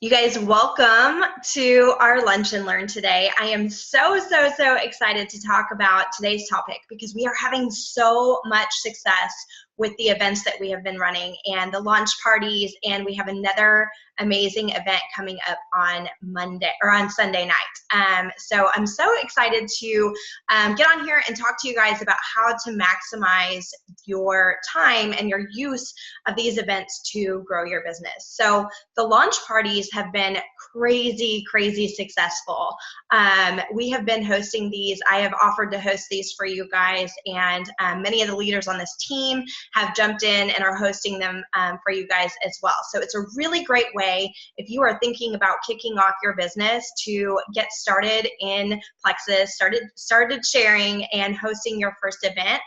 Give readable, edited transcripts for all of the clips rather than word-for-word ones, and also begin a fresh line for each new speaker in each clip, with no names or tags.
You guys, welcome to our Lunch and Learn today. I am so excited to talk about today's topic because we are having so much success with the events that we have been running and the launch parties, and we have another amazing event coming up on Sunday night. So I'm so excited to get on here and talk to you guys about how to maximize your time and your use of these events to grow your business. So the launch parties have been crazy successful. We have been hosting these. I have offered to host these for you guys, and many of the leaders on this team have jumped in and are hosting them for you guys as well. So it's a really great way if you are thinking about kicking off your business to get started in Plexus, started sharing and hosting your first event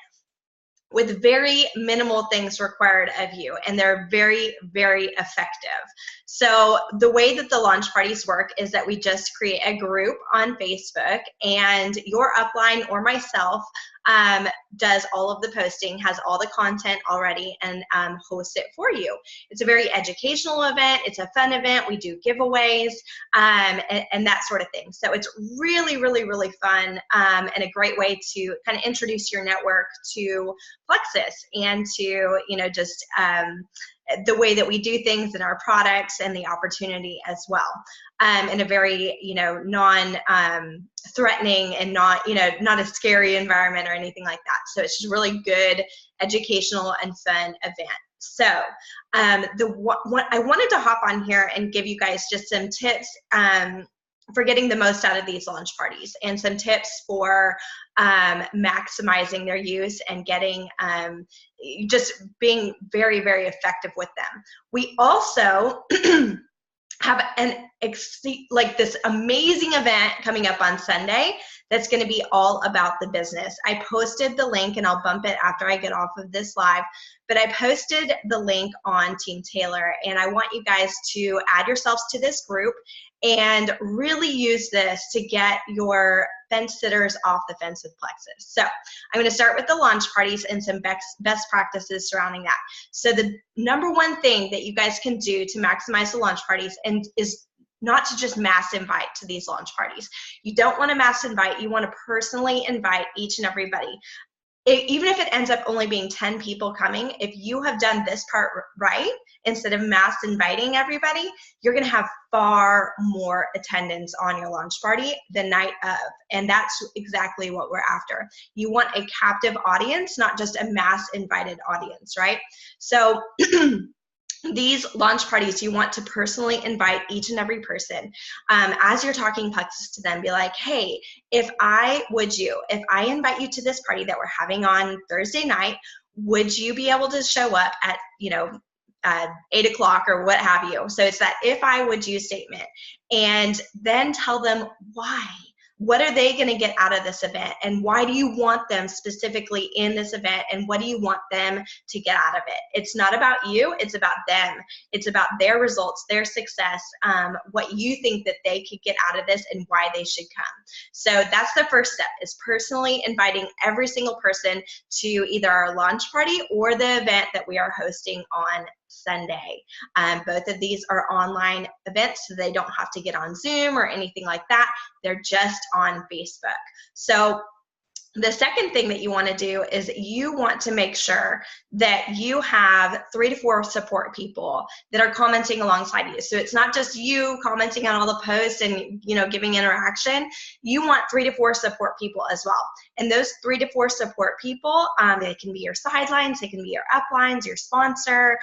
with very minimal things required of you, and they're very effective. So the way that the launch parties work is that we just create a group on Facebook, and your upline or myself does all of the posting, has all the content already, and hosts it for you. It's a very educational event. It's a fun event. We do giveaways and that sort of thing. So it's really fun and a great way to kind of introduce your network to Plexus and to, just the way that we do things in our products and the opportunity as well, in a very, non-threatening and not a scary environment or anything like that. So it's just really good, educational and fun event. So I wanted to hop on here and give you guys just some tips for getting the most out of these launch parties, and some tips for maximizing their use and getting just being very effective with them. We also have this amazing event coming up on Sunday that's going to be all about the business. I posted the link, and I'll bump it after I get off of this live, but I posted the link on Team Taylor, and I want you guys to add yourselves to this group and really use this to get your fence sitters off the fence with Plexus. So I'm going to start with the launch parties and some best practices surrounding that. So the number one thing that you guys can do to maximize the launch parties is not to just mass invite to these launch parties. You don't want to mass invite. You want to personally invite each and everybody. Even if it ends up only being 10 people coming, if you have done this part right, instead of mass inviting everybody, you're going to have far more attendance on your launch party the night of. And that's exactly what we're after. You want a captive audience, not just a mass invited audience, right? So these launch parties, you want to personally invite each and every person. As you're talking Plexus to them, be like, hey, if I invite you to this party that we're having on Thursday night, would you be able to show up at, 8 o'clock or what have you? So it's that if I would you statement, and then tell them why. What are they going to get out of this event, and why do you want them specifically in this event, and what do you want them to get out of it? It's not about you, it's about them. It's about their results, their success, what you think that they could get out of this and why they should come. So that's the first step, is personally inviting every single person to either our launch party or the event that we are hosting on Sunday. Both of these are online events, so they don't have to get on Zoom or anything like that. They're just on Facebook. So the second thing that you want to do is you want to make sure that you have 3 to 4 support people that are commenting alongside you. So it's not just you commenting on all the posts and giving interaction. You want 3 to 4 support people as well. And those 3 to 4 support people, they can be your sidelines, they can be your uplines, your sponsor,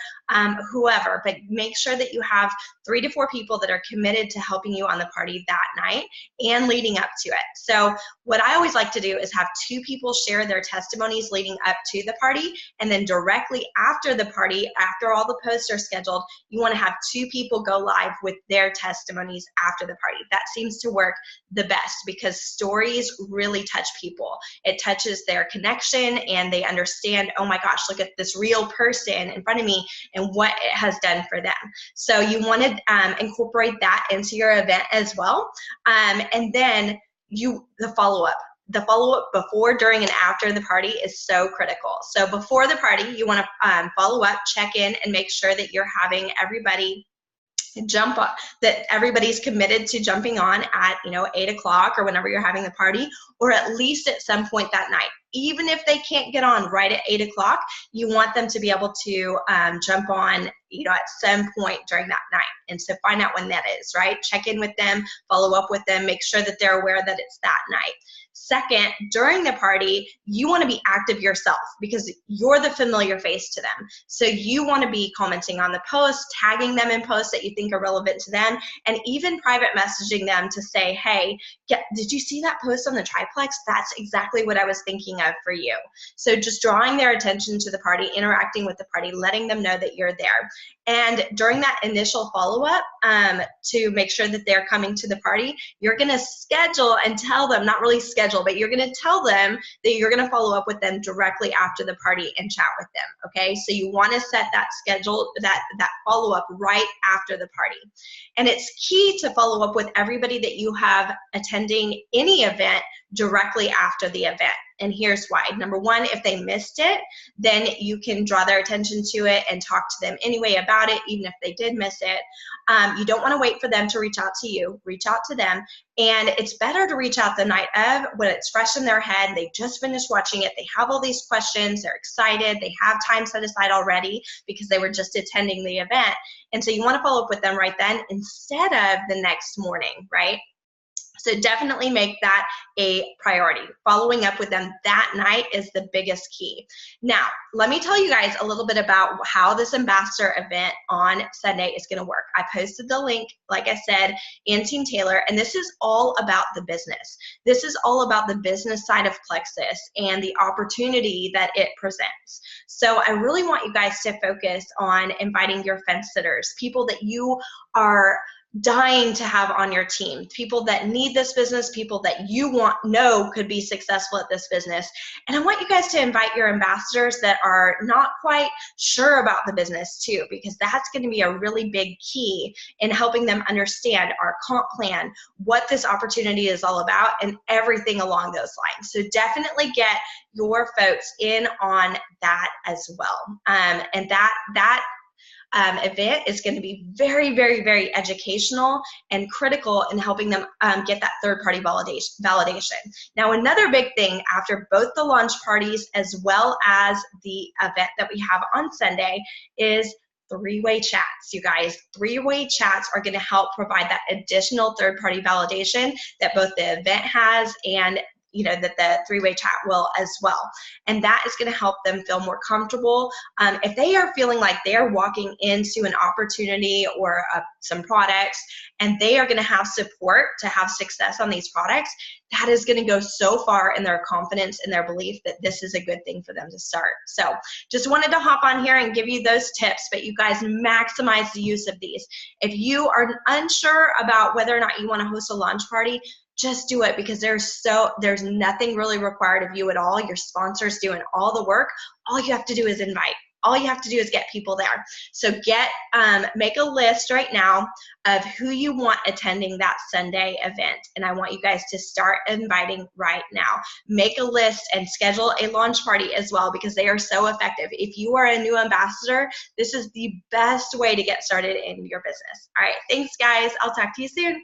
whoever. But make sure that you have 3 to 4 people that are committed to helping you on the party that night and leading up to it. So what I always like to do is have 2 people share their testimonies leading up to the party, and then directly after the party, after all the posts are scheduled, you want to have 2 people go live with their testimonies after the party. That seems to work the best because stories really touch people. It touches their connection, and they understand, oh my gosh, look at this real person in front of me and what it has done for them. So you want to incorporate that into your event as well. And then the follow-up. The follow-up before, during, and after the party is so critical. So before the party, you want to follow up, check in, and make sure that you're having everybody jump on, that everybody's committed to jumping on at 8 o'clock or whenever you're having the party, or at least at some point that night. Even if they can't get on right at 8 o'clock, you want them to be able to jump on at some point during that night. And so find out when that is, right? Check in with them, follow up with them, make sure that they're aware that it's that night. Second, during the party, you want to be active yourself because you're the familiar face to them. So you want to be commenting on the posts, tagging them in posts that you think are relevant to them, and even private messaging them to say, hey, did you see that post on the triplex? That's exactly what I was thinking of for you. So just drawing their attention to the party, interacting with the party, letting them know that you're there. And during that initial follow-up, to make sure that they're coming to the party, you're going to schedule and tell them, not really schedule, but you're going to tell them that you're going to follow up with them directly after the party and chat with them, okay? So you want to set that schedule, that follow-up right after the party. And it's key to follow up with everybody that you have attending any event directly after the event. And here's why. Number one, if they missed it, then you can draw their attention to it and talk to them anyway about it, even if they did miss it. You don't want to wait for them to reach out to you. Reach out to them. And it's better to reach out the night of when it's fresh in their head. They just finished watching it. They have all these questions. They're excited. They have time set aside already because they were just attending the event. And so you want to follow up with them right then instead of the next morning, right? So definitely make that a priority. Following up with them that night is the biggest key. Now, let me tell you guys a little bit about how this ambassador event on Sunday is going to work. I posted the link, like I said, in Team Taylor, and this is all about the business. This is all about the business side of Plexus and the opportunity that it presents. So I really want you guys to focus on inviting your fence sitters, people that you are dying to have on your team, people that need this business, people that you know could be successful at this business. And I want you guys to invite your ambassadors that are not quite sure about the business too, because that's going to be a really big key in helping them understand our comp plan, what this opportunity is all about, and everything along those lines. So definitely get your folks in on that as well. And that event is going to be very, very, very educational and critical in helping them get that third-party validation. Now, another big thing after both the launch parties as well as the event that we have on Sunday is three-way chats, you guys. Three-way chats are going to help provide that additional third-party validation that both the event has and that the three-way chat will as well. And that is going to help them feel more comfortable. If they are feeling like they're walking into an opportunity or some products and they are going to have support to have success on these products, that is going to go so far in their confidence and their belief that this is a good thing for them to start. So just wanted to hop on here and give you those tips, but you guys maximize the use of these. If you are unsure about whether or not you want to host a launch party, just do it, because there's nothing really required of you at all. Your sponsor's doing all the work. All you have to do is invite. All you have to do is get people there. So make a list right now of who you want attending that Sunday event. And I want you guys to start inviting right now. Make a list and schedule a launch party as well, because they are so effective. If you are a new ambassador, this is the best way to get started in your business. All right, thanks guys. I'll talk to you soon.